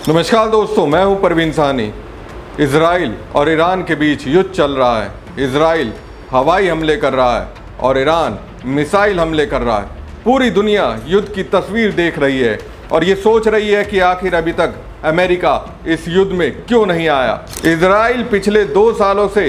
नमस्कार दोस्तों, मैं हूं परवीन साहनी। इजराइल और ईरान के बीच युद्ध चल रहा है। इजराइल हवाई हमले कर रहा है और ईरान मिसाइल हमले कर रहा है। पूरी दुनिया युद्ध की तस्वीर देख रही है और ये सोच रही है कि आखिर अभी तक अमेरिका इस युद्ध में क्यों नहीं आया। इजराइल पिछले 2 सालों से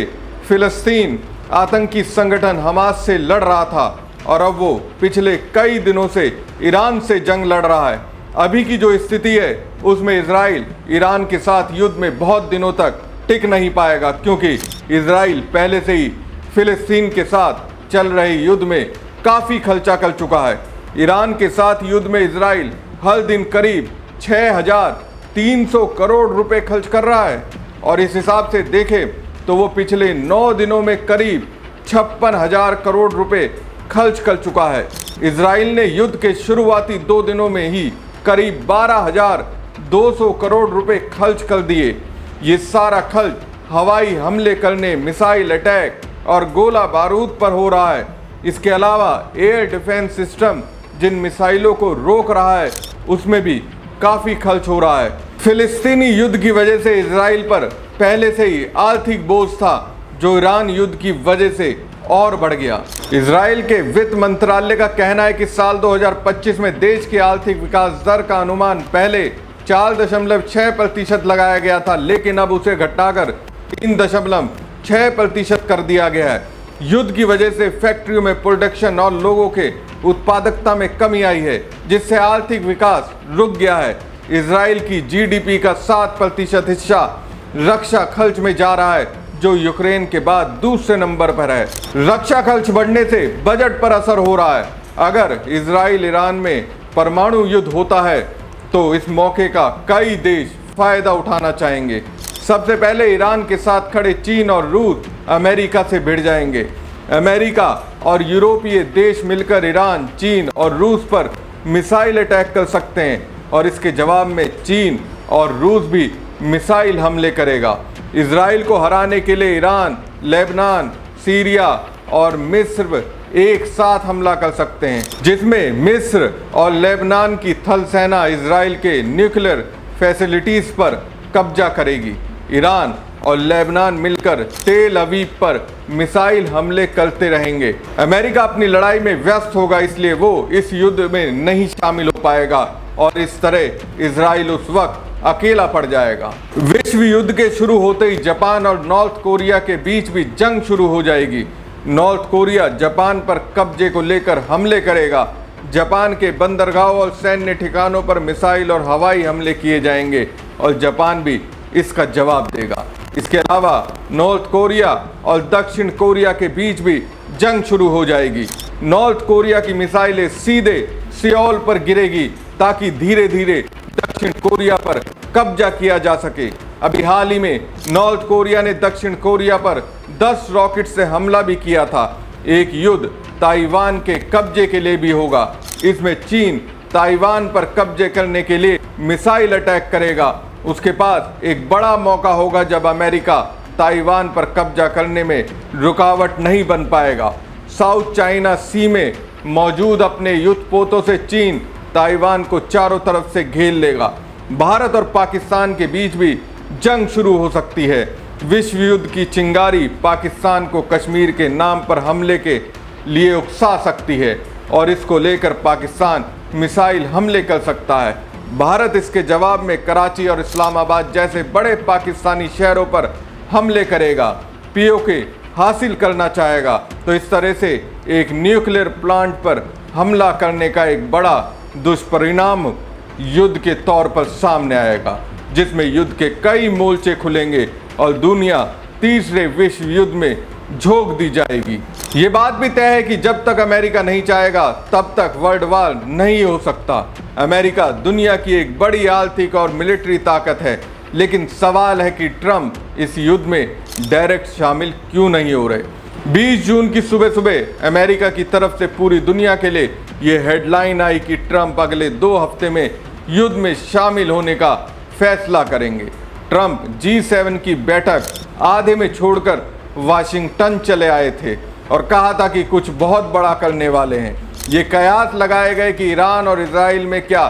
फिलिस्तीन आतंकी संगठन हमास से लड़ रहा था और अब वो पिछले कई दिनों से ईरान से जंग लड़ रहा है। अभी की जो स्थिति है उसमें इजराइल ईरान के साथ युद्ध में बहुत दिनों तक टिक नहीं पाएगा, क्योंकि इजराइल पहले से ही फिलिस्तीन के साथ चल रहे युद्ध में काफ़ी खर्चा कर चुका है। ईरान के साथ युद्ध में इजराइल हर दिन करीब 6,300 करोड़ रुपए खर्च कर रहा है और इस हिसाब से देखें तो वो पिछले 9 दिनों में करीब 56,000 करोड़ रुपए खर्च कर चुका है। इजराइल ने युद्ध के शुरुआती 2 दिनों में ही करीब 12,200 करोड़ रुपए खर्च कर दिए। ये सारा खर्च हवाई हमले करने, मिसाइल अटैक और गोला बारूद पर हो रहा है। इसके अलावा एयर डिफेंस सिस्टम जिन मिसाइलों को रोक रहा है उसमें भी काफ़ी खर्च हो रहा है। फिलिस्तीनी युद्ध की वजह से इजराइल पर पहले से ही आर्थिक बोझ था, जो ईरान युद्ध की वजह से और बढ़ गया। इजराइल के वित्त मंत्रालय का कहना है कि साल 2025 में देश के आर्थिक विकास दर का अनुमान पहले 4.6% लगाया गया था, लेकिन अब उसे घटाकर 3.6% कर दिया गया है। युद्ध की वजह से फैक्ट्रियों में प्रोडक्शन और लोगों के उत्पादकता में कमी आई है, जिससे आर्थिक विकास रुक गया है। इजराइल की जीडीपी का 7% हिस्सा रक्षा खर्च में जा रहा है, जो यूक्रेन के बाद दूसरे नंबर पर है। रक्षा खर्च बढ़ने से बजट पर असर हो रहा है। अगर इजराइल ईरान में परमाणु युद्ध होता है तो इस मौके का कई देश फायदा उठाना चाहेंगे। सबसे पहले ईरान के साथ खड़े चीन और रूस अमेरिका से भिड़ जाएंगे। अमेरिका और यूरोपीय देश मिलकर ईरान, चीन और रूस पर मिसाइल अटैक कर सकते हैं और इसके जवाब में चीन और रूस भी मिसाइल हमले करेगा। इजराइल को हराने के लिए ईरान, लेबनान, सीरिया और मिस्र एक साथ हमला कर सकते हैं, जिसमें मिस्र और लेबनान की थल सेना इजराइल के न्यूक्लियर फैसिलिटीज पर कब्जा करेगी। ईरान और लेबनान मिलकर तेल अवीव पर मिसाइल हमले करते रहेंगे। अमेरिका अपनी लड़ाई में व्यस्त होगा, इसलिए वो इस युद्ध में नहीं शामिल हो पाएगा और इस तरह इजराइल उस वक्त अकेला पड़ जाएगा। विश्व युद्ध के शुरू होते ही जापान और नॉर्थ कोरिया के बीच भी जंग शुरू हो जाएगी। नॉर्थ कोरिया जापान पर कब्जे को लेकर हमले करेगा। जापान के बंदरगाहों और सैन्य ठिकानों पर मिसाइल और हवाई हमले किए जाएंगे और जापान भी इसका जवाब देगा। इसके अलावा नॉर्थ कोरिया और दक्षिण कोरिया के बीच भी जंग शुरू हो जाएगी। नॉर्थ कोरिया की मिसाइलें सीधे सियोल पर गिरेगी ताकि धीरे धीरे दक्षिण कोरिया पर कब्जा किया जा सके। अभी हाल ही में नॉर्थ कोरिया ने दक्षिण कोरिया पर 10 रॉकेट से हमला भी किया था। एक युद्ध ताइवान के कब्जे के लिए भी होगा। इसमें चीन ताइवान पर कब्जे करने के लिए मिसाइल अटैक करेगा। उसके पास एक बड़ा मौका होगा जब अमेरिका ताइवान पर कब्जा करने में रुकावट नहीं बन पाएगा। साउथ चाइना सी में मौजूद अपने युद्धपोतों से चीन ताइवान को चारों तरफ से घेर लेगा। भारत और पाकिस्तान के बीच भी जंग शुरू हो सकती है। विश्व युद्ध की चिंगारी पाकिस्तान को कश्मीर के नाम पर हमले के लिए उकसा सकती है और इसको लेकर पाकिस्तान मिसाइल हमले कर सकता है। भारत इसके जवाब में कराची और इस्लामाबाद जैसे बड़े पाकिस्तानी शहरों पर हमले करेगा। पीओके हासिल करना चाहेगा तो इस तरह से एक न्यूक्लियर प्लांट पर हमला करने का एक बड़ा दुष्परिणाम युद्ध के तौर पर सामने आएगा, जिसमें युद्ध के कई मोर्चे खुलेंगे और दुनिया तीसरे विश्व युद्ध में झोंक दी जाएगी। ये बात भी तय है कि जब तक अमेरिका नहीं चाहेगा तब तक वर्ल्ड वॉर नहीं हो सकता। अमेरिका दुनिया की एक बड़ी आर्थिक और मिलिट्री ताकत है, लेकिन सवाल है कि ट्रंप इस युद्ध में डायरेक्ट शामिल क्यों नहीं हो रहे। 20 जून की सुबह सुबह अमेरिका की तरफ से पूरी दुनिया के लिए ये हेडलाइन आई कि ट्रंप अगले 2 हफ्ते में युद्ध में शामिल होने का फैसला करेंगे। ट्रंप G7 की बैठक आधे में छोड़कर वाशिंगटन चले आए थे और कहा था कि कुछ बहुत बड़ा करने वाले हैं। ये कयास लगाए गए कि ईरान और इजराइल में क्या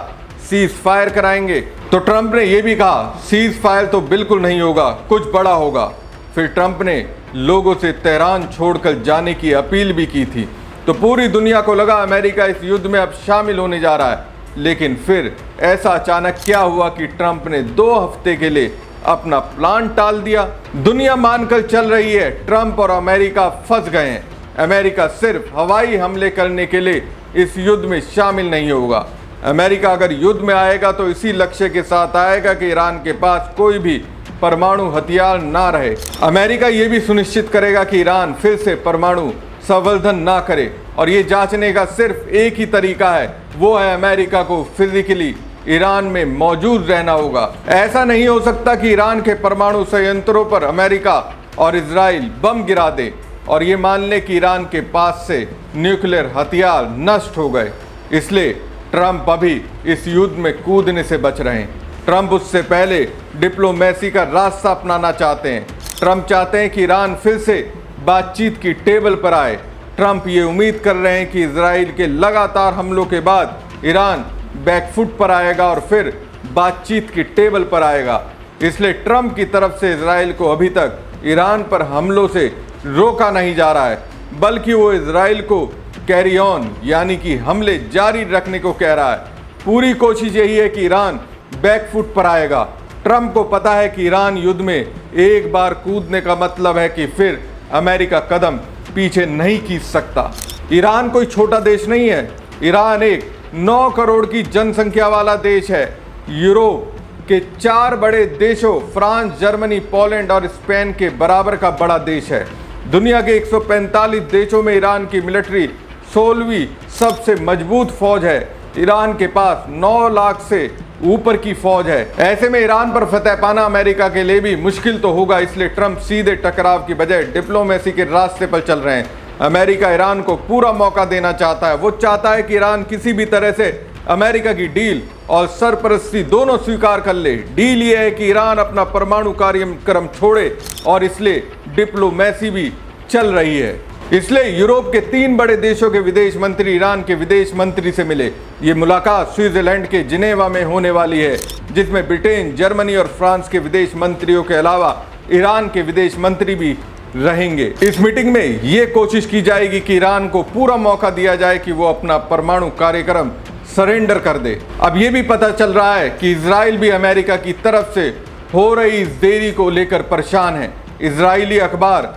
सीज फायर कराएंगे। तो ट्रंप ने यह भी कहा सीज फायर तो बिल्कुल नहीं होगा, कुछ बड़ा होगा। फिर ट्रंप ने लोगों से तेहरान छोड़कर जाने की अपील भी की थी। तो पूरी दुनिया को लगा अमेरिका इस युद्ध में अब शामिल होने जा रहा है। लेकिन फिर ऐसा अचानक क्या हुआ कि ट्रंप ने 2 हफ्ते के लिए अपना प्लान टाल दिया। दुनिया मानकर चल रही है ट्रंप और अमेरिका फंस गए हैं। अमेरिका सिर्फ हवाई हमले करने के लिए इस युद्ध में शामिल नहीं होगा। अमेरिका अगर युद्ध में आएगा तो इसी लक्ष्य के साथ आएगा कि ईरान के पास कोई भी परमाणु हथियार ना रहे। अमेरिका ये भी सुनिश्चित करेगा कि ईरान फिर से परमाणु संवर्धन ना करे, और ये जांचने का सिर्फ एक ही तरीका है, वो है अमेरिका को फिजिकली ईरान में मौजूद रहना होगा। ऐसा नहीं हो सकता कि ईरान के परमाणु संयंत्रों पर अमेरिका और इजराइल बम गिरा दे और ये मान ले कि ईरान के पास से न्यूक्लियर हथियार नष्ट हो गए। इसलिए ट्रंप अभी इस युद्ध में कूदने से बच रहे हैं। ट्रंप उससे पहले डिप्लोमेसी का रास्ता अपनाना चाहते हैं। ट्रंप चाहते हैं कि ईरान फिर से बातचीत की टेबल पर आए। ट्रंप ये उम्मीद कर रहे हैं कि इजराइल के लगातार हमलों के बाद ईरान बैकफुट पर आएगा और फिर बातचीत की टेबल पर आएगा। इसलिए ट्रंप की तरफ से इजराइल को अभी तक ईरान पर हमलों से रोका नहीं जा रहा है, बल्कि वो इजराइल को कैरी ऑन यानी कि हमले जारी रखने को कह रहा है। पूरी कोशिश यही है कि ईरान बैकफुट पर आएगा। ट्रंप को पता है कि ईरान युद्ध में एक बार कूदने का मतलब है कि फिर अमेरिका कदम पीछे नहीं खींच सकता। ईरान कोई छोटा देश नहीं है। ईरान एक 9 करोड़ की जनसंख्या वाला देश है। यूरोप के 4 बड़े देशों फ्रांस, जर्मनी, पोलैंड और स्पेन के बराबर का बड़ा देश है। दुनिया के 145 देशों में ईरान की मिलिट्री 16वीं सबसे मजबूत फौज है। ईरान के पास 9 लाख से ऊपर की फौज है। ऐसे में ईरान पर फतह पाना अमेरिका के लिए भी मुश्किल तो होगा। इसलिए ट्रंप सीधे टकराव की बजाय डिप्लोमेसी के रास्ते पर चल रहे हैं। अमेरिका ईरान को पूरा मौका देना चाहता है। वो चाहता है कि ईरान किसी भी तरह से अमेरिका की डील और सरपरस्ती दोनों स्वीकार कर ले। डील ये है कि ईरान अपना परमाणु कार्यक्रम छोड़े और इसलिए डिप्लोमेसी भी चल रही है। इसलिए यूरोप के 3 बड़े देशों के विदेश मंत्री ईरान के विदेश मंत्री से मिले। ये मुलाकात स्विट्जरलैंड के जिनेवा में होने वाली है, जिसमें ब्रिटेन, जर्मनी और फ्रांस के विदेश मंत्रियों के अलावा ईरान के विदेश मंत्री भी रहेंगे। इस मीटिंग में ये कोशिश की जाएगी कि ईरान को पूरा मौका दिया जाए कि वो अपना परमाणु कार्यक्रम सरेंडर कर दे। अब ये भी पता चल रहा है कि इजराइल भी अमेरिका की तरफ से हो रही इस देरी को लेकर परेशान है। इजरायली अखबार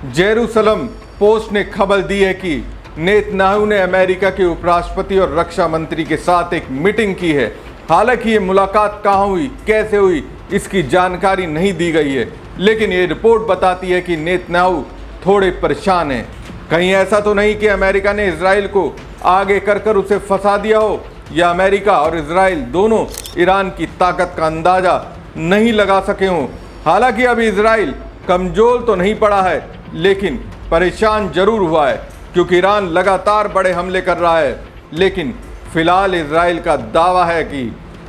जेरूसलम पोस्ट ने खबर दी है कि नेतन्याहू ने अमेरिका के उपराष्ट्रपति और रक्षा मंत्री के साथ एक मीटिंग की है। हालांकि ये मुलाकात कहाँ हुई, कैसे हुई, इसकी जानकारी नहीं दी गई है, लेकिन ये रिपोर्ट बताती है कि नेतन्याहू थोड़े परेशान हैं। कहीं ऐसा तो नहीं कि अमेरिका ने इजराइल को आगे कर उसे फंसा दिया हो, या अमेरिका और इजराइल दोनों ईरान की ताकत का अंदाजा नहीं लगा सके हों। हालांकि अभी इजराइल कमजोर तो नहीं पड़ा है, लेकिन परेशान जरूर हुआ है, क्योंकि ईरान लगातार बड़े हमले कर रहा है। लेकिन फिलहाल इजराइल का दावा है कि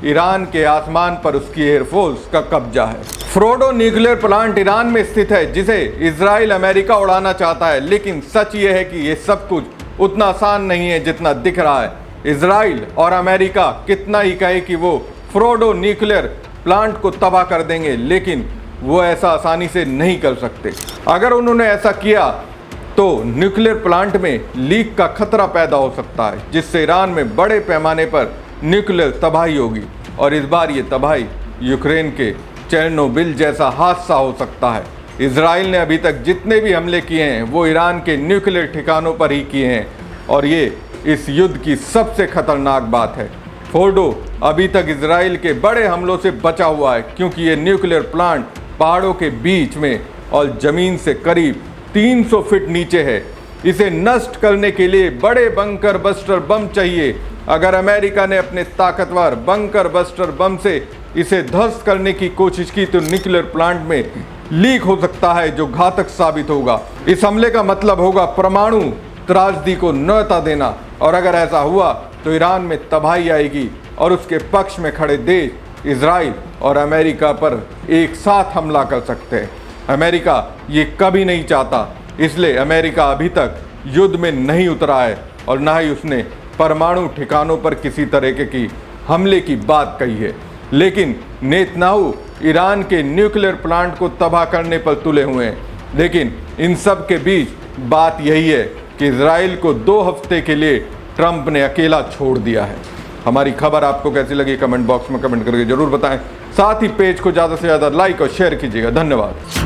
ईरान के आसमान पर उसकी एयरफोर्स का कब्जा है। फोर्डो न्यूक्लियर प्लांट ईरान में स्थित है, जिसे इजराइल अमेरिका उड़ाना चाहता है। लेकिन सच ये है कि ये सब कुछ उतना आसान नहीं है जितना दिख रहा है। इजराइल और अमेरिका कितना ही कहे कि वो फोर्डो न्यूक्लियर प्लांट को तबाह कर देंगे, लेकिन वो ऐसा आसानी से नहीं कर सकते। अगर उन्होंने ऐसा किया तो न्यूक्लियर प्लांट में लीक का खतरा पैदा हो सकता है, जिससे ईरान में बड़े पैमाने पर न्यूक्लियर तबाही होगी। और इस बार ये तबाही यूक्रेन के चेरनोबिल जैसा हादसा हो सकता है। इजराइल ने अभी तक जितने भी हमले किए हैं वो ईरान के न्यूक्लियर ठिकानों पर ही किए हैं, और ये इस युद्ध की सबसे खतरनाक बात है। फोर्डो अभी तक इजराइल के बड़े हमलों से बचा हुआ है, क्योंकि ये न्यूक्लियर प्लांट पहाड़ों के बीच में और जमीन से करीब 300 फीट नीचे है। इसे नष्ट करने के लिए बड़े बंकर बस्टर बम चाहिए। अगर अमेरिका ने अपने ताकतवर बंकर बस्टर बम से इसे ध्वस्त करने की कोशिश की तो न्यूक्लियर प्लांट में लीक हो सकता है, जो घातक साबित होगा। इस हमले का मतलब होगा परमाणु त्रासदी को न्योता देना, और अगर ऐसा हुआ तो ईरान में तबाही आएगी और उसके पक्ष में खड़े देश इजराइल और अमेरिका पर एक साथ हमला कर सकते हैं। अमेरिका ये कभी नहीं चाहता, इसलिए अमेरिका अभी तक युद्ध में नहीं उतरा है और ना ही उसने परमाणु ठिकानों पर किसी तरह की हमले की बात कही है। लेकिन नेतन्याहू ईरान के न्यूक्लियर प्लांट को तबाह करने पर तुले हुए हैं। लेकिन इन सब के बीच बात यही है कि इजराइल को 2 हफ्ते के लिए ट्रंप ने अकेला छोड़ दिया है। हमारी खबर आपको कैसी लगी कमेंट बॉक्स में कमेंट करके जरूर बताएं। साथ ही पेज को ज़्यादा से ज़्यादा लाइक और शेयर कीजिएगा। धन्यवाद।